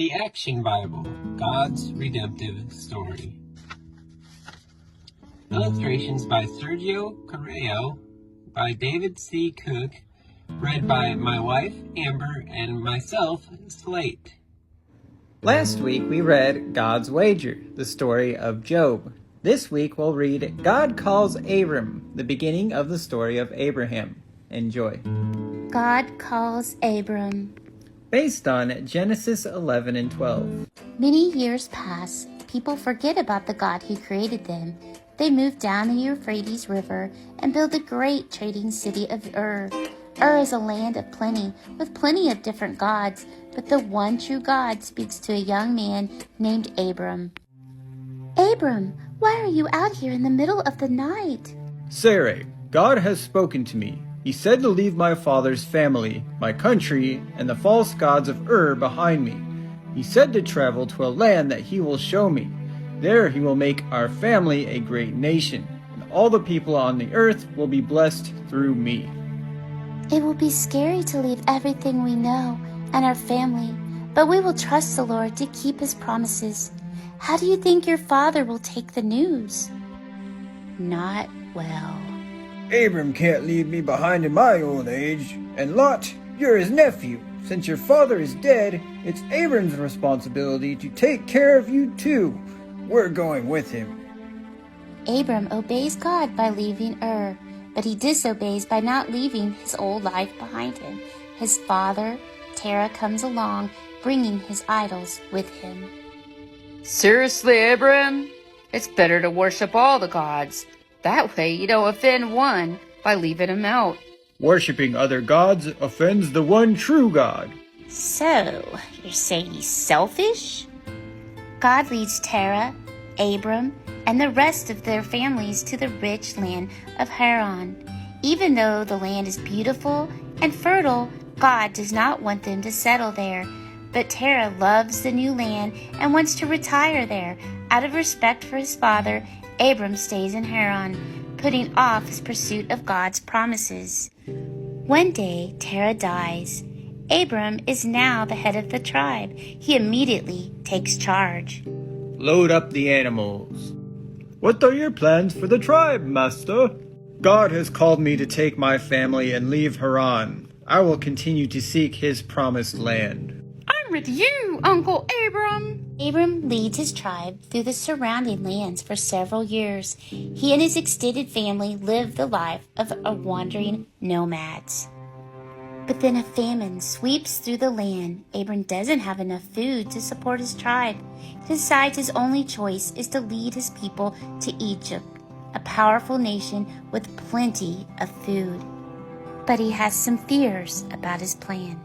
The Action Bible, God's Redemptive Story. Illustrations by Sergio Correo, by David C. Cook, read by my wife, Amber, and myself, Slate. Last week we read God's Wager, the story of Job. This week we'll read God Calls Abram, the beginning of the story of Abraham. Enjoy. God calls Abram. Based on Genesis 11 and 12. Many years pass. People forget about the God who created them. They move down the Euphrates River and build the great trading city of Ur. Ur is a land of plenty, with plenty of different gods, but the one true God speaks to a young man named Abram. Abram, why are you out here in the middle of the night? Sarai, God has spoken to me. He said to leave my father's family, my country, and the false gods of Ur behind me. He said to travel to a land that he will show me. There he will make our family a great nation, and all the people on the earth will be blessed through me. It will be scary to leave everything we know and our family, but we will trust the Lord to keep his promises. How do you think your father will take the news? Not well. Abram can't leave me behind in my old age. And Lot, you're his nephew. Since your father is dead, it's Abram's responsibility to take care of you too. We're going with him. Abram obeys God by leaving Ur, but he disobeys by not leaving his old life behind him. His father, Terah, comes along, bringing his idols with him. Seriously, Abram? It's better to worship all the gods. That way you don't offend one by leaving him out. Worshipping other gods offends the one true God. So, you're saying he's selfish? God leads Terah, Abram, and the rest of their families to the rich land of Haran. Even though the land is beautiful and fertile, God does not want them to settle there. But Terah loves the new land and wants to retire there. Out of respect for his father, Abram stays in Haran, putting off his pursuit of God's promises. One day, Terah dies. Abram is now the head of the tribe. He immediately takes charge. Load up the animals. What are your plans for the tribe, Master? God has called me to take my family and leave Haran. I will continue to seek his promised land. I'm with you, Uncle Abram. Abram leads his tribe through the surrounding lands for several years. He and his extended family live the life of a wandering nomads. But then a famine sweeps through the land. Abram doesn't have enough food to support his tribe. He decides his only choice is to lead his people to Egypt, a powerful nation with plenty of food. But he has some fears about his plan.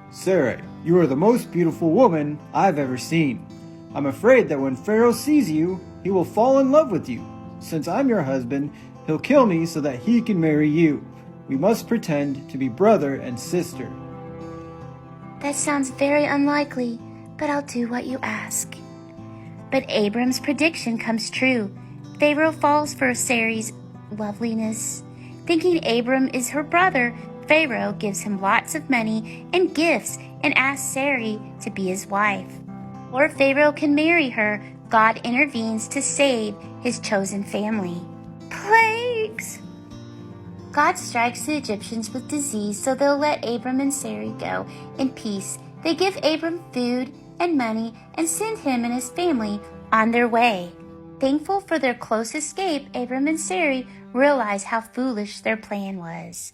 Sarai, you are the most beautiful woman I've ever seen. I'm afraid that when Pharaoh sees you, he will fall in love with you. Since I'm your husband, he'll kill me so that he can marry you. We must pretend to be brother and sister. That sounds very unlikely, but I'll do what you ask. But Abram's prediction comes true. Pharaoh falls for Sarai's loveliness. Thinking Abram is her brother, Pharaoh gives him lots of money and gifts and asks Sarai to be his wife. Before Pharaoh can marry her, God intervenes to save his chosen family. Plagues! God strikes the Egyptians with disease, so they'll let Abram and Sarai go in peace. They give Abram food and money and send him and his family on their way. Thankful for their close escape, Abram and Sarai realize how foolish their plan was.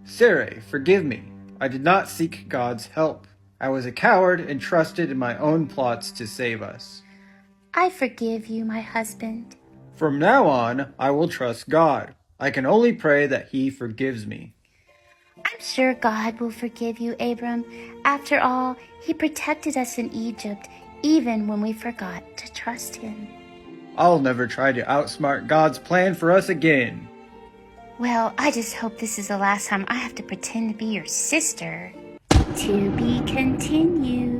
Sarai, forgive me. I did not seek God's help. I was a coward and trusted in my own plots to save us. I forgive you, my husband. From now on, I will trust God. I can only pray that he forgives me. I'm sure God will forgive you, Abram. After all, he protected us in Egypt, even when we forgot to trust him. I'll never try to outsmart God's plan for us again. Well, I just hope this is the last time I have to pretend to be your sister. To be continued.